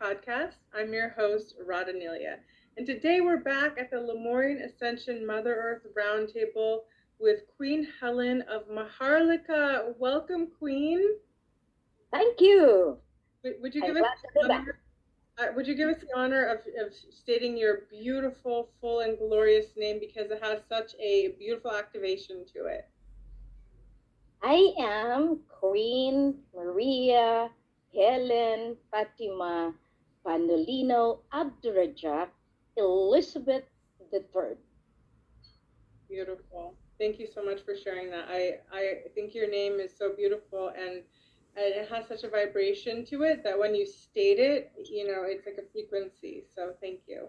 podcast. I'm your host, Rajah. And today we're back at the Lemoyne Ascension Mother Earth Roundtable with Queen Helen of Maharlika. Welcome, Queen. Thank you. Would you I'm give us glad to the be back. honor? Would you give us the honor of stating your beautiful, full, and glorious name because it has such a beautiful activation to it? I am Queen Maria Helen Fatima Panolino Abdurrajah Elizabeth III. Beautiful. Thank you so much for sharing that. I think your name is so beautiful and it has such a vibration to it that when you state it, it's like a frequency. So thank you.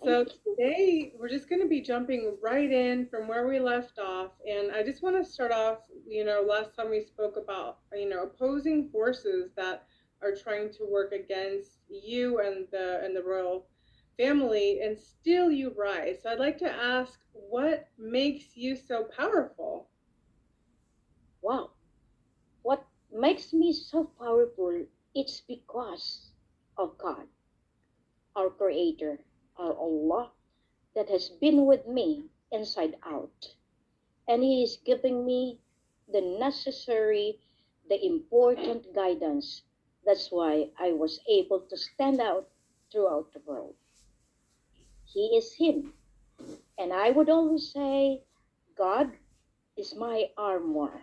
Thank So you. today we're just going to be jumping right in from where we left off. And I just want to start off, last time we spoke about, opposing forces that are trying to work against you and the royal family, and still you rise. So I'd like to ask, what makes you so powerful? Wow. What makes me so powerful? It's because of God, our Creator, our Allah, that has been with me inside out. And He is giving me the necessary, the important guidance. That's why I was able to stand out throughout the world. He is Him. And I would always say, God is my armor,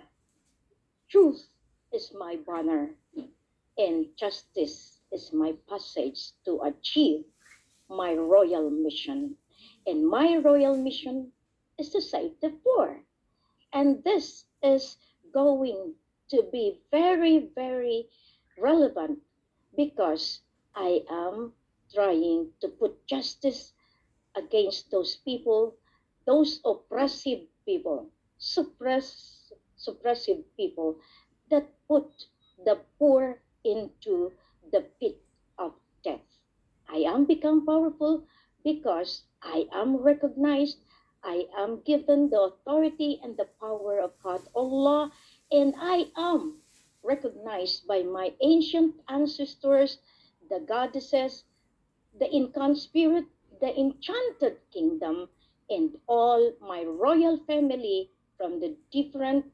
truth is my banner, and justice is my passage to achieve my royal mission. And my royal mission is to save the poor. And this is going to be very, very relevant because I am trying to put justice against those people, those oppressive people, suppressive people that put the poor into the pit of death. I am become powerful because I am recognized. I am given the authority and the power of God Allah, and I am recognized by my ancient ancestors, the goddesses, the incan spirit, the enchanted kingdom, and all my royal family from the different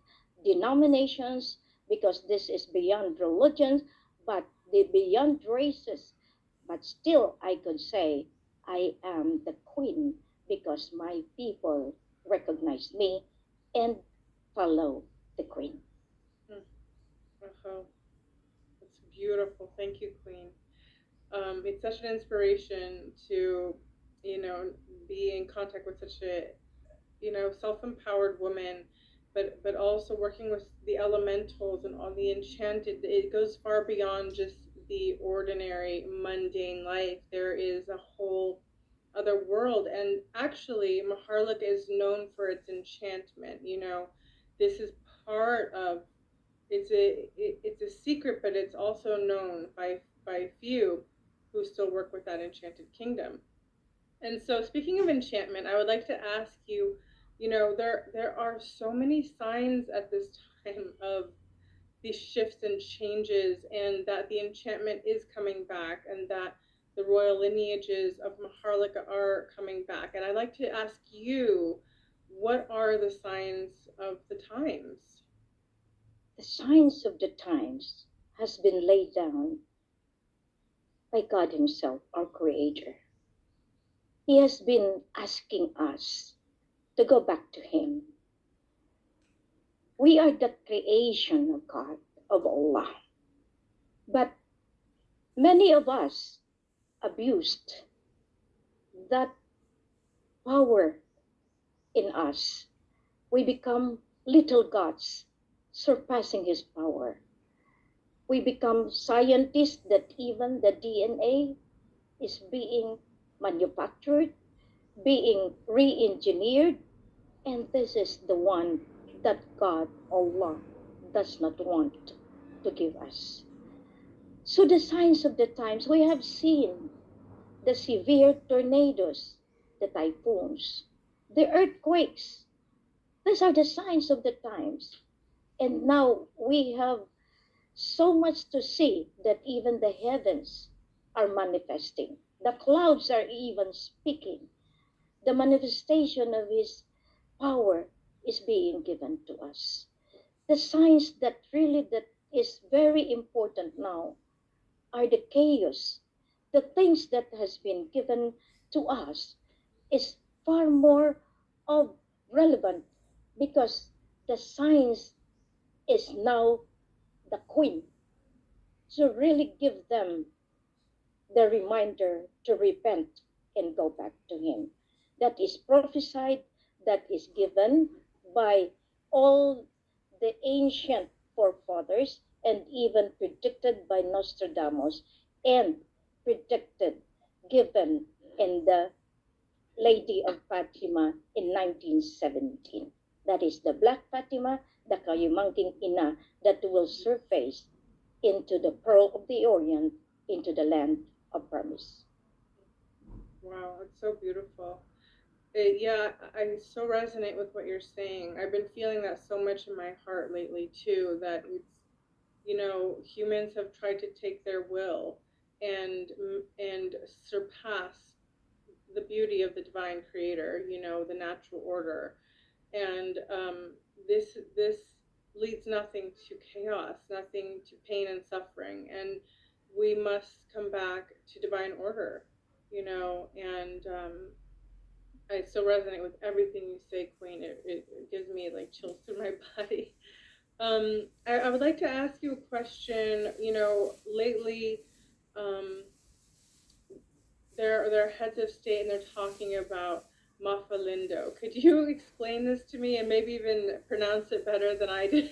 denominations, because this is beyond religions, but the beyond races. But still, I could say I am the queen because my people recognize me and follow the queen. Hmm. Oh, that's beautiful. Thank you, Queen. It's such an inspiration to, you know, be in contact with such a, self-empowered woman, but also working with the elementals and all the enchanted. It goes far beyond just the ordinary mundane life. There is a whole other world, and actually Maharlika is known for its enchantment. This is part of, it's a secret, but it's also known by few who still work with that enchanted kingdom. And so, speaking of enchantment, I would like to ask you, there are so many signs at this time of these shifts and changes, and that the enchantment is coming back, and that the royal lineages of Maharlika are coming back. And I'd like to ask you, what are the signs of the times? The signs of the times has been laid down by God Himself, our Creator. He has been asking us to go back to Him. We are the creation of God, of Allah. But many of us abused that power in us. We become little gods, surpassing His power. We become scientists that even the DNA is being manufactured, being re engineered, and this is the one that God, Allah, does not want to give us. So, the signs of the times, we have seen the severe tornadoes, the typhoons, the earthquakes. These are the signs of the times. And now we have So much to see that even the heavens are manifesting. The clouds are even speaking. The manifestation of His power is being given to us. The signs that really that is very important now are the chaos. The things that has been given to us is far more of relevant because the science is now the queen to really give them the reminder to repent and go back to Him. That is prophesied, that is given by all the ancient forefathers and even predicted by Nostradamus and predicted, given in the Lady of Fatima in 1917. That is the Black Fatima, the Kayumangking Ina that will surface into the Pearl of the Orient, into the land of promise. Wow, it's so beautiful. Yeah, I so resonate with what you're saying. I've been feeling that so much in my heart lately too. That it's, humans have tried to take their will and and surpass the beauty of the divine creator. The natural order, and this leads nothing to chaos, nothing to pain and suffering, and we must come back to divine order. And I so resonate with everything you say, Queen. It gives me like chills through my body. I would like to ask you a question. Lately, um, they're heads of state and they're talking about Mafalindo. Could you explain this to me and maybe even pronounce it better than I did?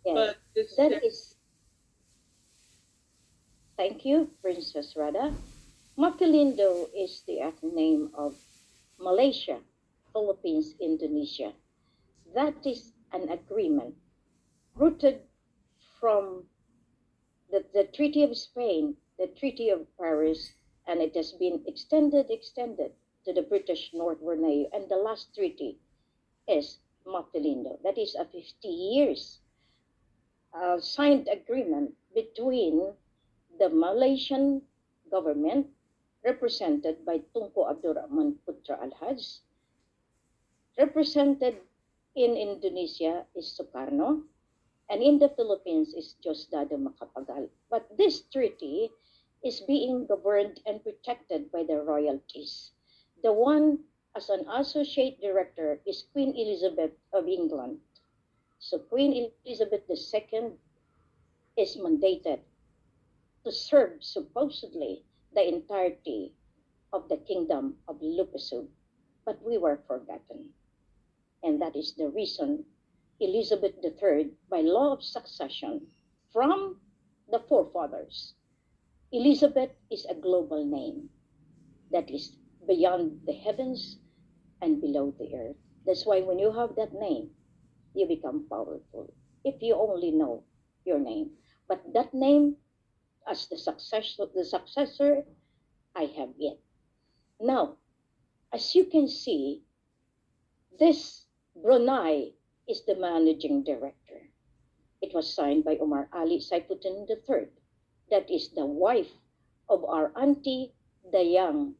Yes, But just that share. is, thank you, Princess Radha. Mapilindo is the name of Malaysia, Philippines, Indonesia. That is an agreement rooted from the Treaty of Spain, the Treaty of Paris, and it has been extended to the British North Borneo. And the last treaty is Mapilindo. That is a 50 years signed agreement between the Malaysian government, represented by Tunku Abdurrahman Putra Al-Haj, represented in Indonesia is Sukarno, and in the Philippines is Diosdado Macapagal. But this treaty is being governed and protected by the royalties. The one as an associate director is Queen Elizabeth of England. So Queen Elizabeth II is mandated to serve supposedly the entirety of the kingdom of Lupusub, but we were forgotten. And that is the reason Elizabeth III, by law of succession from the forefathers, Elizabeth is a global name that is beyond the heavens and below the earth. That's why when you have that name, you become powerful if you only know your name. But that name, as the successor, I have it. Now, as you can see, this Brunei is the managing director. It was signed by Omar Ali Saifuddin III. That is the wife of our auntie, the young,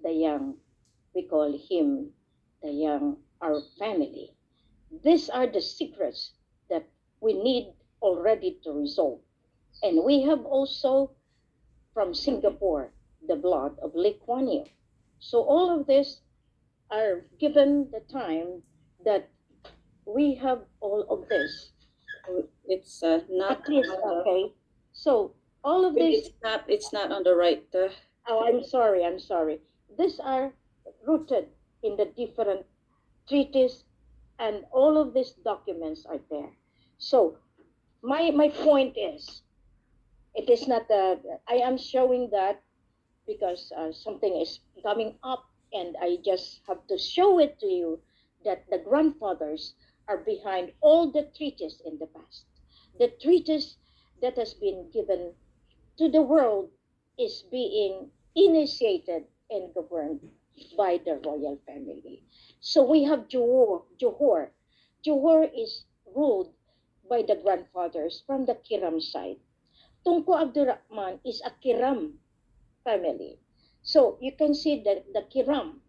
the young. We call him the young, our family. These are the secrets that we need already to resolve. And we have also from Singapore the blood of Lee Kuan Yew. So all of this are given the time that we have all of this. It's not At least, on the. okay. So all of this, It's not on the right. oh, I'm sorry. These are rooted in the different treaties, and all of these documents are there. So my point is, it is not that I am showing that because something is coming up, and I just have to show it to you that the grandfathers are behind all the treaties in the past. The treaties that has been given to the world is being initiated and governed by the royal family. So we have Johor. Johor is ruled by the grandfathers from the Kiram side. Tunku Abdurrahman is a Kiram family. So you can see that the Kiram,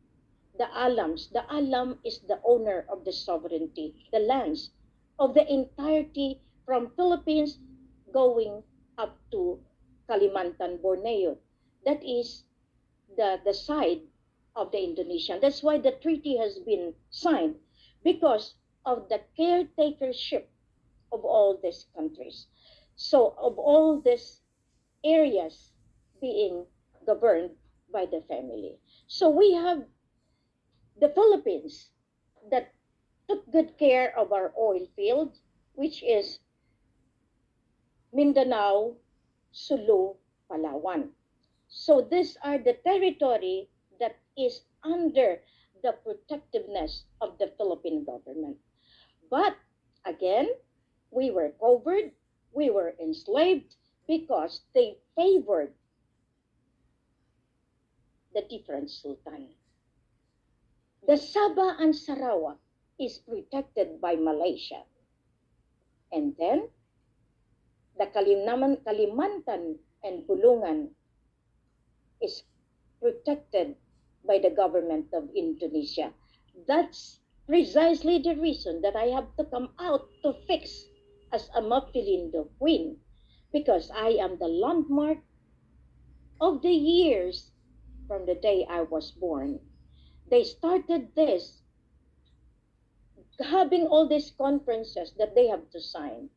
the Alam is the owner of the sovereignty, the lands of the entirety from Philippines going up to Kalimantan, Borneo. That is the side of the Indonesian. That's why the treaty has been signed because of the caretakership of all these countries. So of all these areas being governed by the family. So we have the Philippines that took good care of our oil fields, which is Mindanao, Sulu, Palawan. So these are the territory that is under the protectiveness of the Philippine government. But again, we were covered, we were enslaved because they favored the different sultan. The Sabah and Sarawak is protected by Malaysia. And then the Kalimantan and Bulungan is protected by the government of Indonesia. That's precisely the reason that I have to come out to fix as a Mapilindo queen, because I am the landmark of the years from the day I was born. They started this, having all these conferences that they have to sign.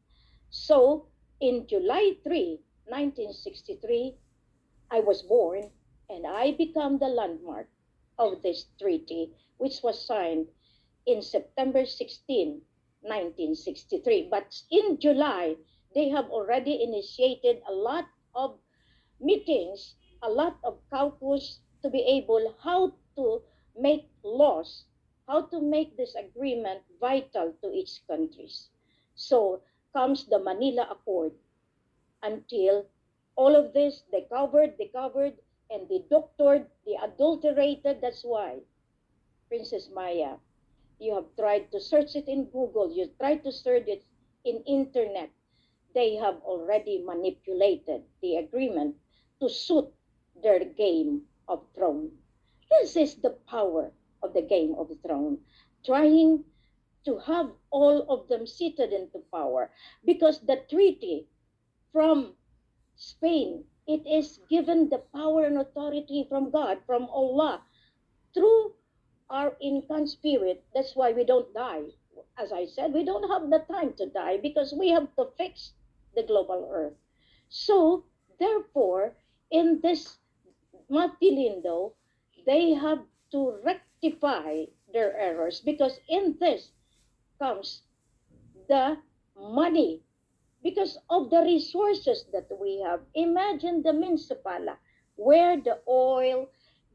So, in July 3, 1963, I was born and I become the landmark of this treaty, which was signed in September 16, 1963. But in July, they have already initiated a lot of meetings, a lot of caucus to be able how to make laws, how to make this agreement vital to each countries. So comes the Manila Accord until all of this they covered, and they doctored, they adulterated. That's why Princess Maya, you have tried to search it in Google, you tried to search it in internet. They have already manipulated the agreement to suit their game of throne. This is the power of the game of throne, trying to have all of them seated into power, because the treaty from Spain, it is given the power and authority from God, from Allah, through our incarnate spirit. That's why we don't die. As I said, we don't have the time to die because we have to fix the global earth. So, therefore, in this Mapilindo, they have to rectify their errors, because in this comes the money, because of the resources that we have. Imagine the municipala, where the oil,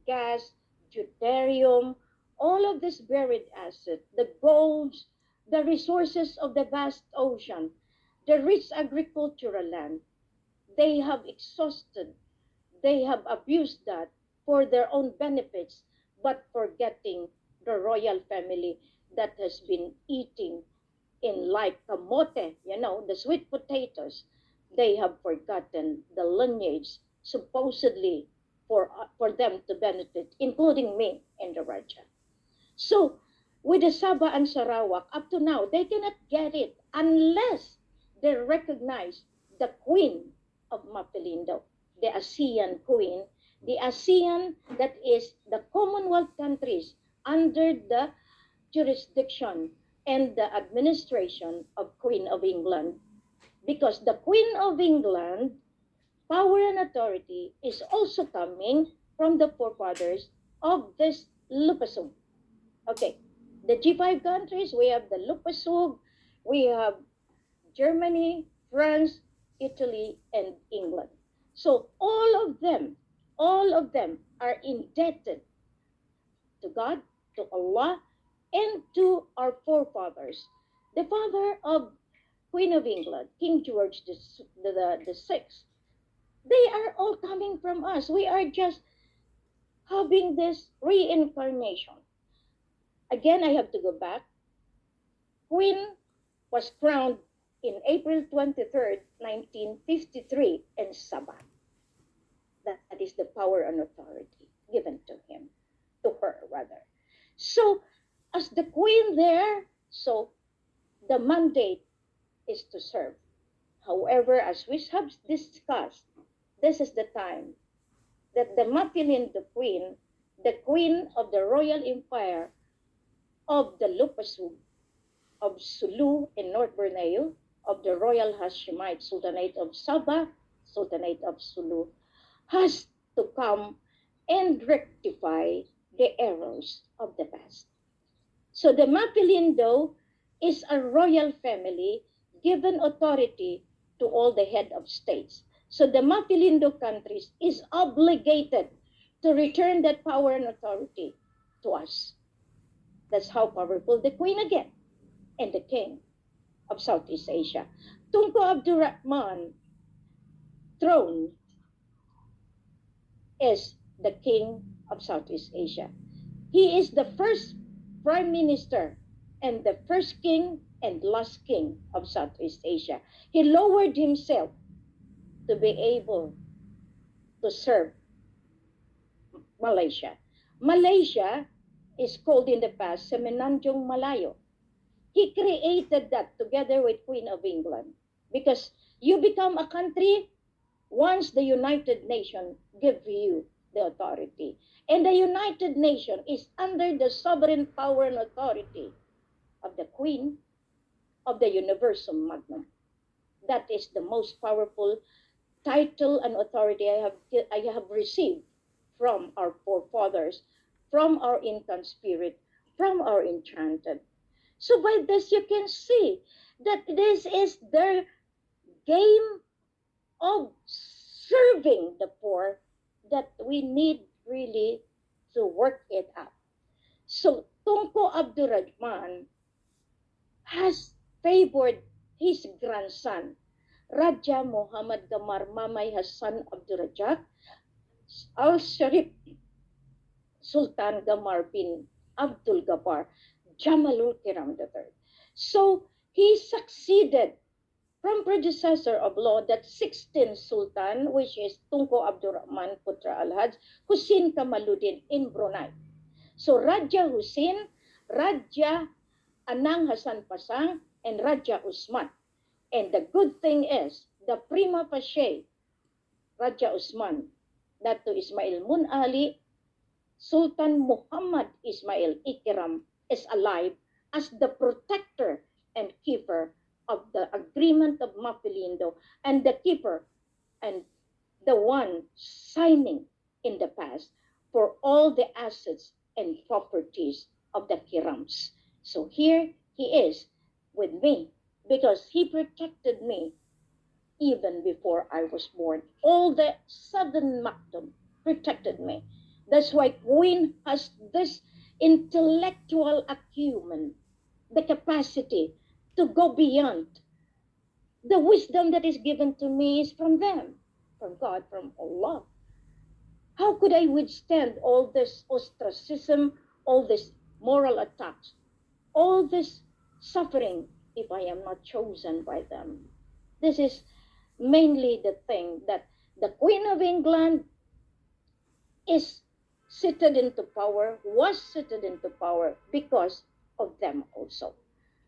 gas, deuterium, all of this buried asset, the golds, the resources of the vast ocean, the rich agricultural land, they have exhausted, they have abused that for their own benefits, but forgetting the royal family that has been eating in like kamote, the sweet potatoes. They have forgotten the lineage supposedly for them to benefit, including me and the Rajah. So, with the Sabah and Sarawak, up to now, they cannot get it unless they recognize the Queen of Mapilindo, the ASEAN Queen, the ASEAN that is the Commonwealth countries under the jurisdiction and the administration of Queen of England. Because the Queen of England, power and authority is also coming from the forefathers of this Lupasug. Okay, the G5 countries, we have the Lupasug, we have Germany, France, Italy, and England. So all of them are indebted to God, to Allah, and to our forefathers. The father of Queen of England, King George the Sixth, they are all coming from us. We are just having this reincarnation. Again, I have to go back. Queen was crowned in April 23rd, 1953 in Sabah. That is the power and authority given to him, to her rather. So, as the queen there, so the mandate is to serve. However, as we have discussed, this is the time that the Matilin, the queen of the royal empire of the Lupasug, of Sulu in North Borneo, of the Royal Hashemite Sultanate of Sabah, Sultanate of Sulu, has to come and rectify the errors of the past. So the Mapilindo is a royal family given authority to all the head of states. So the Mapilindo countries is obligated to return that power and authority to us. That's how powerful the queen again and the king of Southeast Asia. Tunku Abdurrahman throne is the king of Southeast Asia. He is the first prime minister and the first king and last king of Southeast Asia. He lowered himself to be able to serve Malaysia. Malaysia is called in the past Semenanjung Malayo. He created that together with Queen of England because you become a country once the United Nations give you the authority. And the United Nations is under the sovereign power and authority of the Queen of the Universal Magnum. That is the most powerful title and authority I have received from our forefathers, from our Incan spirit, from our enchanted. So by this you can see that this is their game of serving the poor that we need really to work it out. So Tunku Abdurrahman has favored his grandson, Rajah Mohammad Gamar Mamay Hassan Abdurrajak Al Sharif Sultan Gamar bin Abdul Gabbar Jamalul Kiram III. So he succeeded from predecessor of law that 16th Sultan, which is Tunku Abdurrahman Putra Al-Hajj Hussein Kamaluddin in Brunei. So Raja Hussein, Raja Anang Hasan Pasang, and Raja Usman. And the good thing is, the prima facie Raja Usman, that to Ismail Mun Ali, Sultan Muhammad Ismail Ikram is alive as the protector and keeper of the agreement of Mapilindo and the keeper and the one signing in the past for all the assets and properties of the Kirams. So here he is with me because he protected me even before I was born. All the southern Makdum protected me. That's why Queen has this intellectual acumen, the capacity to go beyond. The wisdom that is given to me is from them, from God, from Allah. How could I withstand all this ostracism, all this moral attacks, all this suffering if I am not chosen by them? This is mainly the thing that the Queen of England is seated into power, was seated into power because of them also.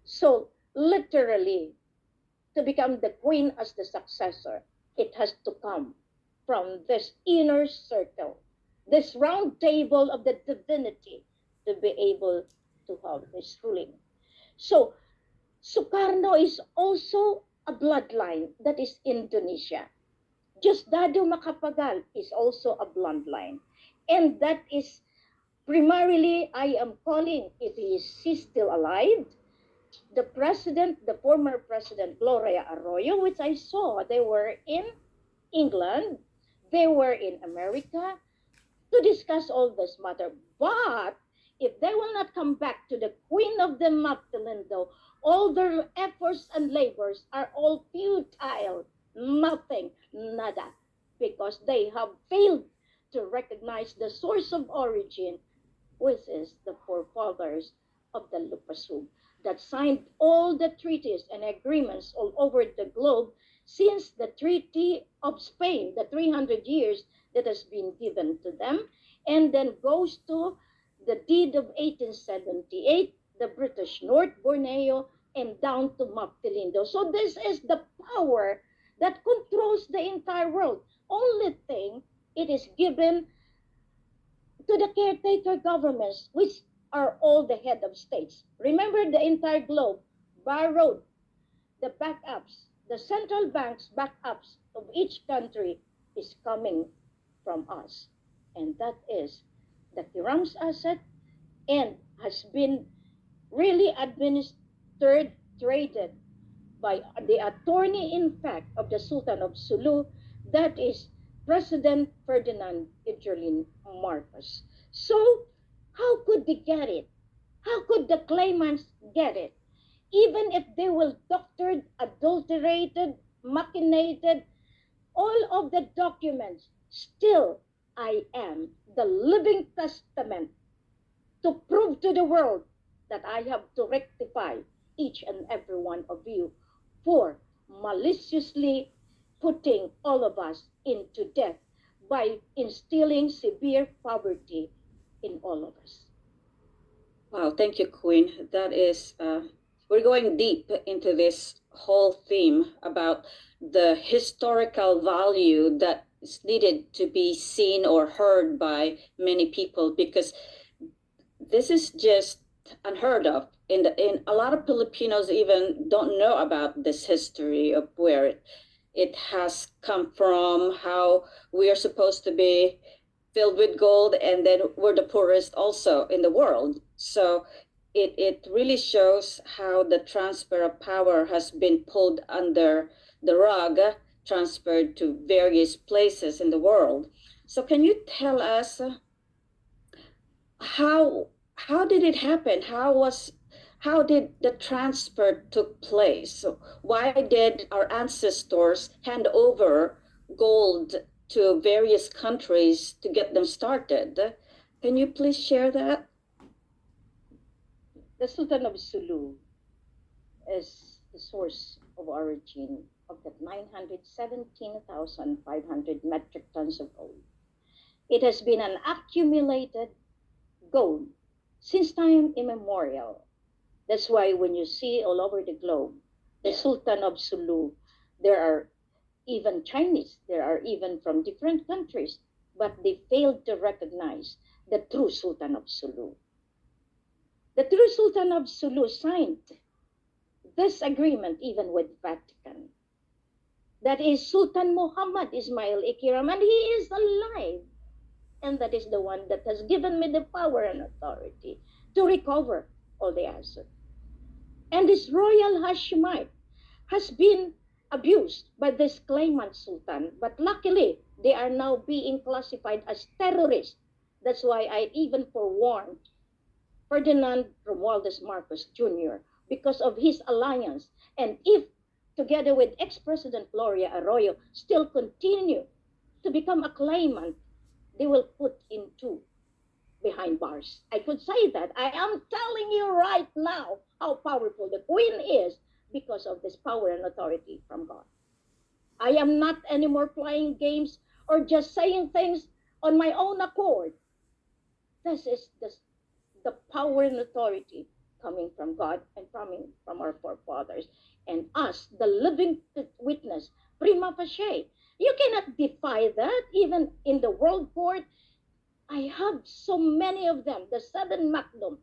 So literally, to become the queen as the successor, it has to come from this inner circle, this round table of the divinity to be able to have this ruling. So Sukarno is also a bloodline that is Indonesia. Diosdado Macapagal is also a bloodline. And that is primarily, I am calling, if he is still alive, the president, the former president, Gloria Arroyo, which I saw, they were in England, they were in America to discuss all this matter. But if they will not come back to the Queen of the Magdalene, all their efforts and labors are all futile, nothing, nada, because they have failed to recognize the source of origin, which is the forefathers of the Lupasug. that signed all the treaties and agreements all over the globe since the Treaty of Spain, the 300 years that has been given to them, and then goes to the deed of 1878, the British North Borneo, and down to Magdaleno. So this is the power that controls the entire world. Only thing, it is given to the caretaker governments, which are all the head of states. Remember, the entire globe borrowed the backups, the central bank's backups of each country is coming from us. And that is the Kiram's asset and has been really administered, traded by the attorney in fact of the Sultan of Sulu, that is President Ferdinand Ijerlin Marcos. So, how could they get it? How could the claimants get it? Even if they will doctored, adulterated, machinated, all of the documents, still I am the living testament to prove to the world that I have to rectify each and every one of you for maliciously putting all of us into death by instilling severe poverty in all of us. Wow, thank you, Queen. That is, we're going deep into this whole theme about the historical value that is needed to be seen or heard by many people, because this is just unheard of. In a lot of Filipinos even don't know about this history of where it has come from, how we are supposed to be filled with gold, and then we're the poorest also in the world. So it really shows how the transfer of power has been pulled under the rug, transferred to various places in the world. So can you tell us how did it happen? How did the transfer took place? So why did our ancestors hand over gold to various countries to get them started? Can you please share that? The Sultan of Sulu is the source of origin of the 917,500 metric tons of gold. It has been an accumulated gold since time immemorial. That's why when you see all over the globe, the Sultan of Sulu, there are even Chinese, there are even from different countries, but they failed to recognize the true Sultan of Sulu. The true Sultan of Sulu signed this agreement even with Vatican. That is Sultan Mohammad Ismail Ikiram, and he is alive. And that is the one that has given me the power and authority to recover all the assets. And this royal Hashemite has been abused by this claimant sultan, but luckily they are now being classified as terrorists. That's why I even forewarned Ferdinand Romualdez Marcos Jr. because of his alliance. And if, together with ex-President Gloria Arroyo, still continue to become a claimant, they will put into behind bars. I could say that. I am telling you right now how powerful the Queen is because of this power and authority from God. I am not anymore playing games or just saying things on my own accord. This is the power and authority coming from God and coming from our forefathers. And us, the living witness, prima facie. You cannot defy that even in the world court. I have so many of them, the seven Magnum,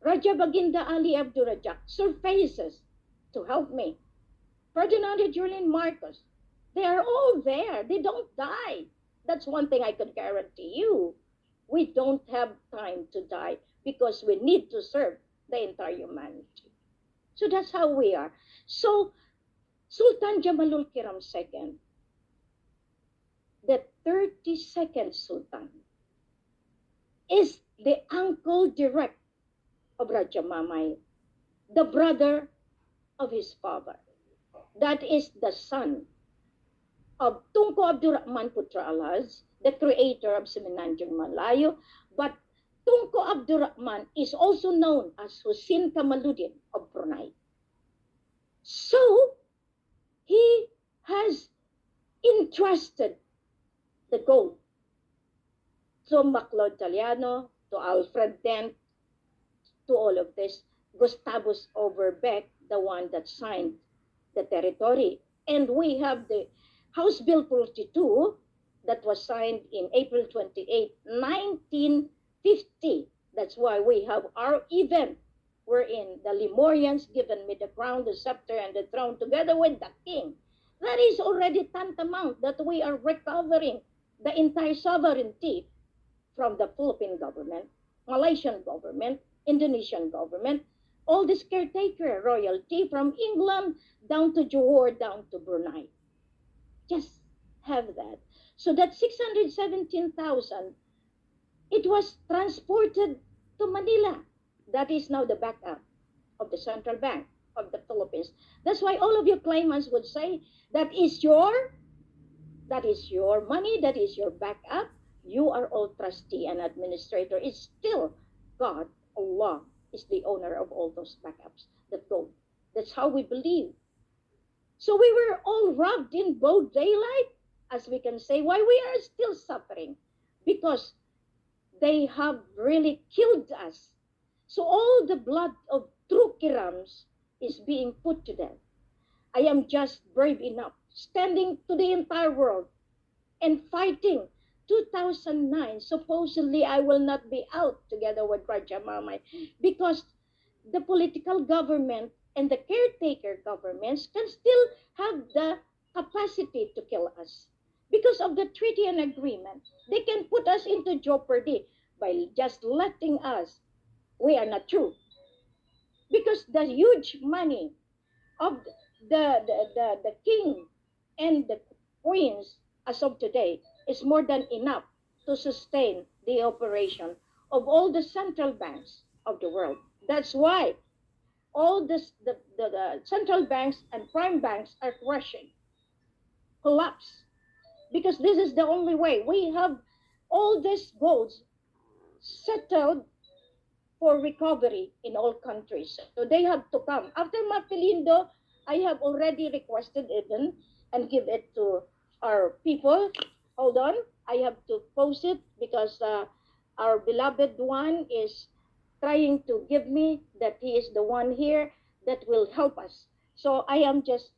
Rajah Baginda Ali Abdurrajak, surfaces to help me. Ferdinand Julian Marcos, they are all there. They don't die. That's one thing I could guarantee you. We don't have time to die because we need to serve the entire humanity. So that's how we are. So Sultan Jamalul Kiram II, the 32nd Sultan, is the uncle direct of Rajah Mamay, the brother of his father. That is the son of Tunku Abdurrahman Putra Alhaz, the creator of Semenanjung Malayo. But Tunku Abdurrahman is also known as Husin Kamaluddin of Brunei. So he has entrusted the gold to Maclod Italiano, to Alfred Dent, to all of this. Gustavus Overbeck, the one that signed the territory. And we have the House Bill 42 that was signed in April 28, 1950. That's why we have our event wherein the Lemurians given me the crown, the scepter, and the throne together with the king. That is already tantamount that we are recovering the entire sovereignty from the Philippine government, Malaysian government, Indonesian government, all this caretaker royalty from England down to Johor, down to Brunei. Just have that. So that 617,000, it was transported to Manila. That is now the backup of the central bank of the Philippines. That's why all of your claimants would say that is your money, that is your backup. You are all trustee and administrator. It's still God, Allah, is the owner of all those backups that go. That's how we believe. So we were all robbed in broad daylight, as we can say, why we are still suffering. Because they have really killed us. So all the blood of true Kirams is being put to death. I am just brave enough, standing to the entire world and fighting. 2009, supposedly I will not be out together with Rajah Mamay because the political government and the caretaker governments can still have the capacity to kill us. Because of the treaty and agreement, they can put us into jeopardy by just letting us. We are not true. Because the huge money of the king and the queens as of today is more than enough to sustain the operation of all the central banks of the world. That's why all this, the central banks and prime banks are crashing, collapse, because this is the only way. We have all these goals settled for recovery in all countries. So they have to come. After Mapilindo, I have already requested even and give it to our people. Hold on, I have to post it because our beloved one is trying to give me that he is the one here that will help us. So I am just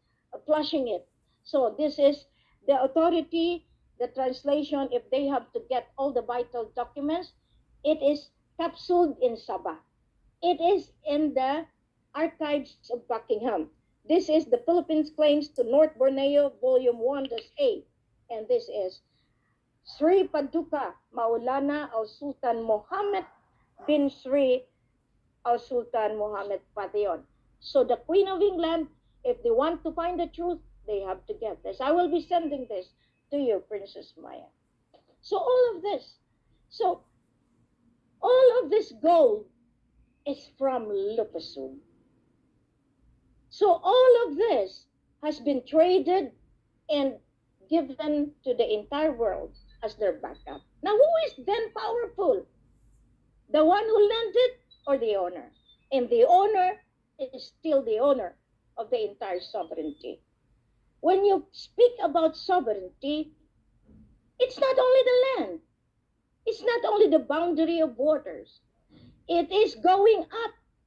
flashing it. So this is the authority, the translation, if they have to get all the vital documents, it is capsuled in Sabah. It is in the archives of Buckingham. This is the Philippines Claims to North Borneo, Volume 1, A. And this is Sri Paduka Maulana Al-Sultan Mohammad bin Sri Al-Sultan Mohammad Pateon. So the Queen of England, if they want to find the truth, they have to get this. I will be sending this to you, Princess Maya. So all of this. So all of this gold is from Lupasum. So all of this has been traded and given to the entire world as their backup. Now, who is then powerful? The one who lent it or the owner? And the owner is still the owner of the entire sovereignty. When you speak about sovereignty, it's not only the land. It's not only the boundary of waters. It is going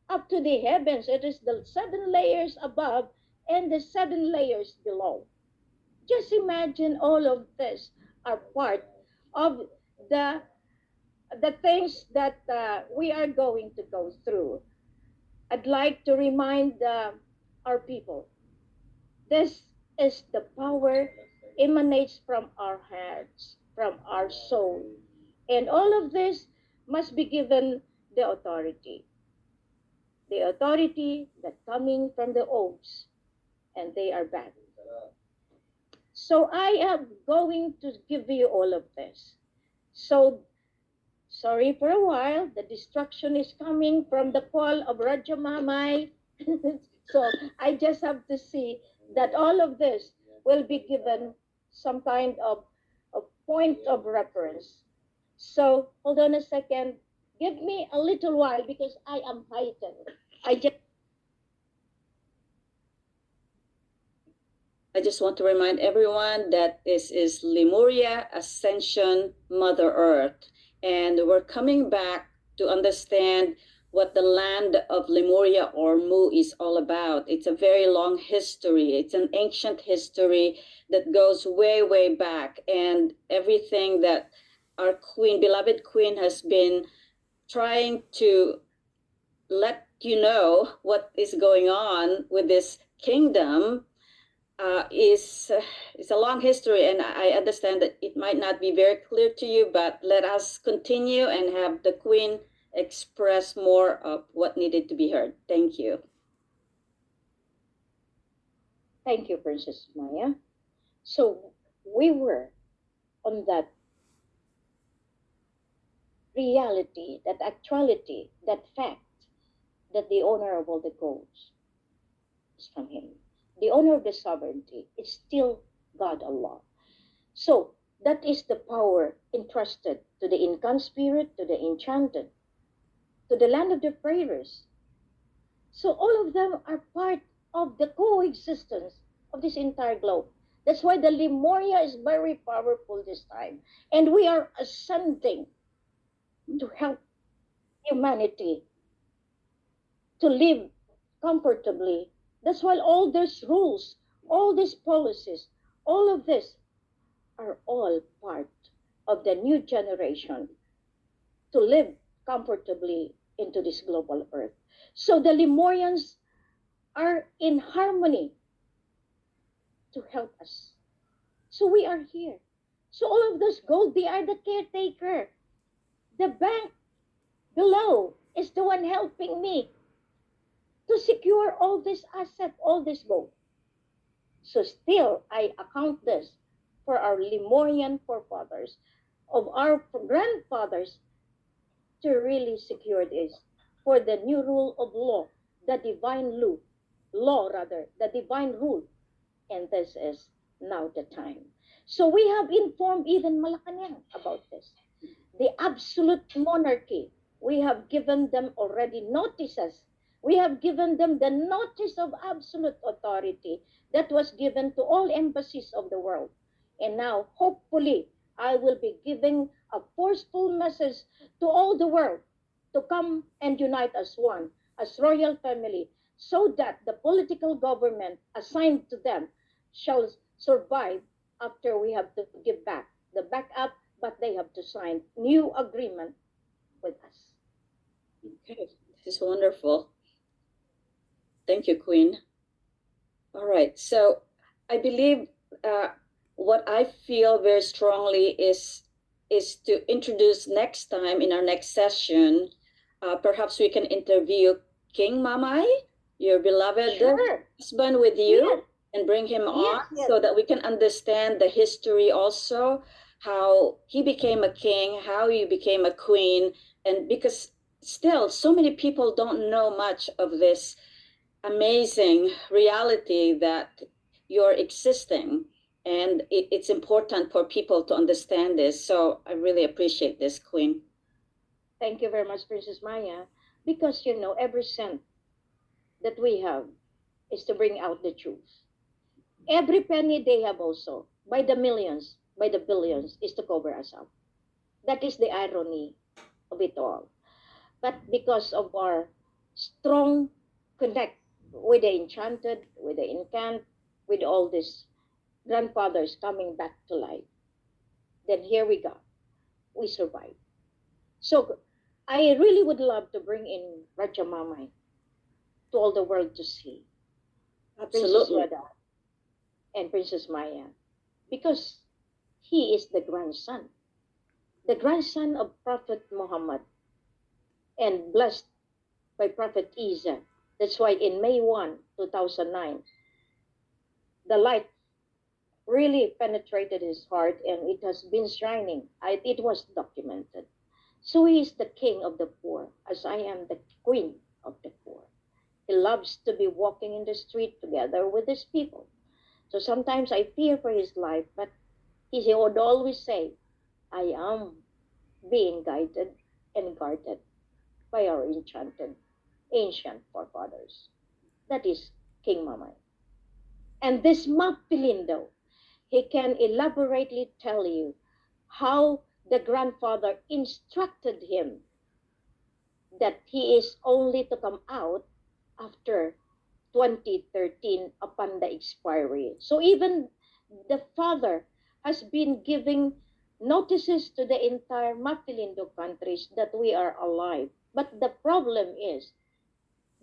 up to the heavens. It is the 7 layers above and the 7 layers below. Just imagine all of this are part of the things that we are going to go through. I'd like to remind our people, this is the power emanates from our hearts, from our soul. And all of this must be given the authority. The authority that coming from the oaks, and they are bad. So I am going to give you all of this. So sorry for a while, the destruction is coming from the call of Rajah Mamay. So I just have to see that all of this will be given some kind of point of reference. So hold on a second. Give me a little while because I am heightened. I just I just want to remind everyone that this is Lemuria Ascension Mother Earth. And we're coming back to understand what the land of Lemuria or Mu is all about. It's a very long history. It's an ancient history that goes way, way back. And everything that our queen, beloved queen, has been trying to let you know what is going on with this kingdom is a long history, and I understand that it might not be very clear to you. But let us continue and have the Queen express more of what needed to be heard. Thank you. thank you, Princess Maya. So we were on that reality, that actuality, that fact that the owner of all the gods is from him. The owner of the sovereignty is still God Allah. So that is the power entrusted to the Incan spirit, to the enchanted, to the land of the prayers. So all of them are part of the coexistence of this entire globe. That's why the Lemuria is very powerful this time. And we are ascending to help humanity to live comfortably. That's why all these rules, all these policies, all of this are all part of the new generation to live comfortably into this global earth. So the Lemurians are in harmony to help us. So we are here. So all of those gold, they are the caretaker. The bank below is the one helping me to secure all this asset, all this gold. So still, I account this for our Lemurian forefathers, of our grandfathers, to really secure this for the new rule of law, the divine law rather, the divine rule. And this is now the time. So we have informed even Malacanang about this. The absolute monarchy, we have given them already notices. We have given them the notice of absolute authority that was given to all embassies of the world. And now, hopefully, I will be giving a forceful message to all the world to come and unite as one, as royal family, so that the political government assigned to them shall survive after we have to give back the backup, but they have to sign new agreement with us. Okay, this is wonderful. Thank you, Queen. All right, so I believe uh, what I feel very strongly is to introduce next time in our next session. Perhaps we can interview King Mamay, your beloved Sure. husband, with you, Yes. and bring him on Yes. so that we can understand the history also, how he became a king, how you became a queen, and because still so many people don't know much of this amazing reality that you're existing, and it's important for people to understand this. So I really appreciate this, Queen. Thank you very much, Princess Maya. Because, every cent that we have is to bring out the truth. Every penny they have also, by the millions, by the billions, is to cover us up. That is the irony of it all. But because of our strong connect with the enchanted, with the incant, with all these grandfathers coming back to life, then here we go. We survive. So I really would love to bring in Rajah Mamay to all the world to see. Princess Absolutely. Rada and Princess Maya. Because he is the grandson of Prophet Muhammad and blessed by Prophet Issa. That's why in May 1, 2009, the light really penetrated his heart and it has been shining. It was documented. So he is the king of the poor, as I am the queen of the poor. He loves to be walking in the street together with his people. So sometimes I fear for his life, but he would always say, I am being guided and guarded by our enchanted ancient forefathers. That is King Mamay. And this Mapilindo, he can elaborately tell you how the grandfather instructed him that he is only to come out after 2013 upon the expiry. So even the father has been giving notices to the entire Mapilindo countries that we are alive. But the problem is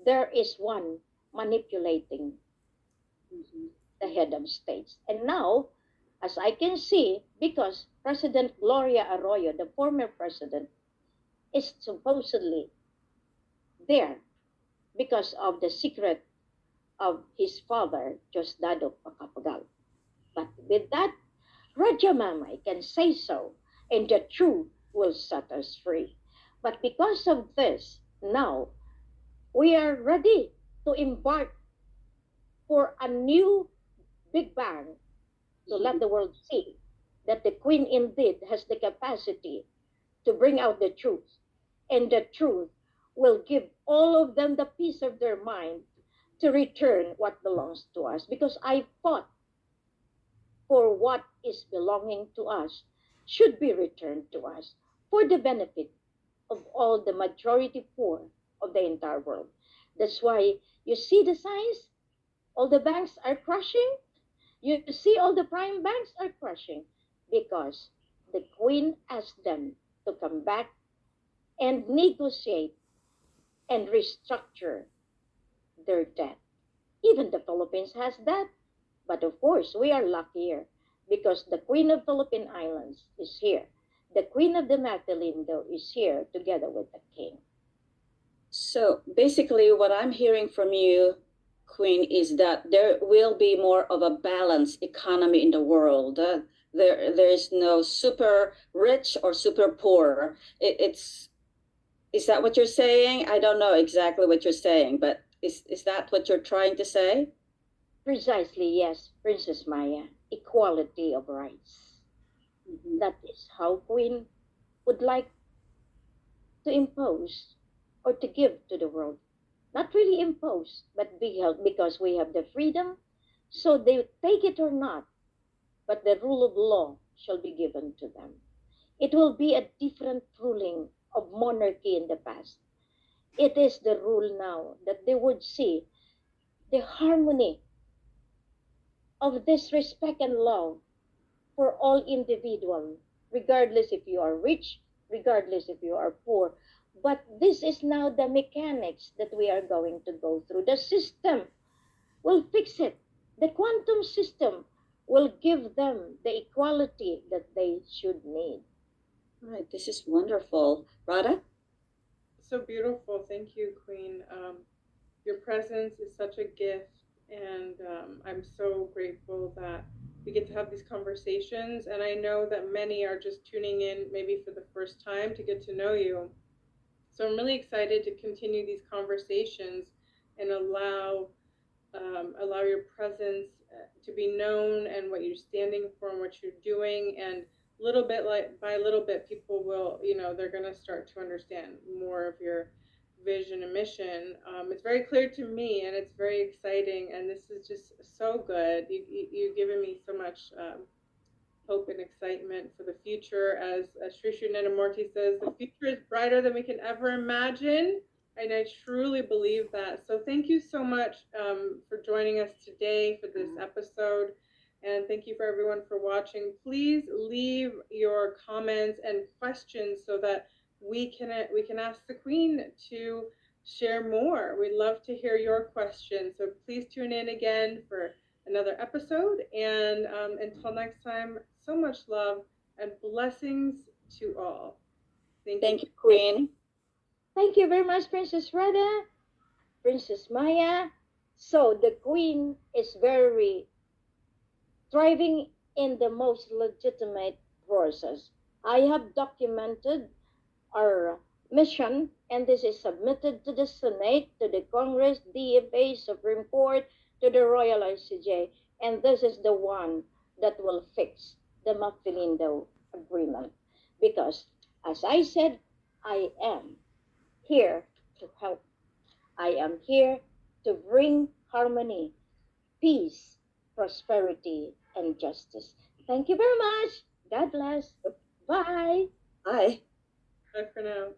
there is one manipulating Mhm. the head of states. And now, as I can see, because President Gloria Arroyo, the former president, is supposedly there because of the secret of his father, Diosdado Pacapagal. But with that, Rajah Mamay can say so, and the truth will set us free. But because of this, now we are ready to embark for a new Big Bang to let the world see that the Queen indeed has the capacity to bring out the truth. And the truth will give all of them the peace of their mind to return what belongs to us. Because I fought for what is belonging to us should be returned to us for the benefit of all the majority poor of the entire world. That's why you see the signs, all the banks are crashing. You see all the prime banks are crashing because the Queen asked them to come back and negotiate and restructure their debt. Even the Philippines has that. But of course, we are luckier because the Queen of Philippine Islands is here. The Queen of the Magdaleno is here together with the King. So basically, what I'm hearing from you, Queen, is that there will be more of a balanced economy in the world. There is no super rich or super poor. It's is that what you're saying? I don't know exactly what you're saying, but is that what you're trying to say? Precisely, yes, Princess Maya. Equality of rights. Mhm. That is how Queen would like to impose or to give to the world. Not really impose, but be held because we have the freedom. So they take it or not, but the rule of law shall be given to them. It will be a different ruling of monarchy in the past. It is the rule now that they would see the harmony of this respect and love for all individual, regardless if you are rich, regardless if you are poor. But this is now the mechanics that we are going to go through. The system will fix it. The quantum system will give them the equality that they should need. Right, this is wonderful. Radha? So beautiful. Thank you, Queen. Your presence is such a gift, and I'm so grateful that we get to have these conversations. And I know that many are just tuning in maybe for the first time to get to know you. So I'm really excited to continue these conversations and allow your presence to be known and what you're standing for and what you're doing. And little bit like by little bit, people will, they're going to start to understand more of your vision and mission. It's very clear to me, and it's very exciting. And this is just so good. You've given me so much hope and excitement for the future. As Sri Sri Nenamurti says, the future is brighter than we can ever imagine. And I truly believe that. So thank you so much for joining us today for this episode. And thank you for everyone for watching. Please leave your comments and questions so that we can ask the Queen to share more. We'd love to hear your questions. So please tune in again for another episode. And until next time, so much love and blessings to all. Thank you. Thank you, Queen. Thank you very much, Princess Radha, Princess Maya. So the Queen is very thriving in the most legitimate process. I have documented our mission, and this is submitted to the Senate, to the Congress, DFA, Supreme Court, to the Royal ICJ, and this is the one that will fix the Macrilindo Agreement. Because, as I said, I am here to help. I am here to bring harmony, peace, prosperity, and justice. Thank you very much. God bless. Bye. Bye. Bye for now.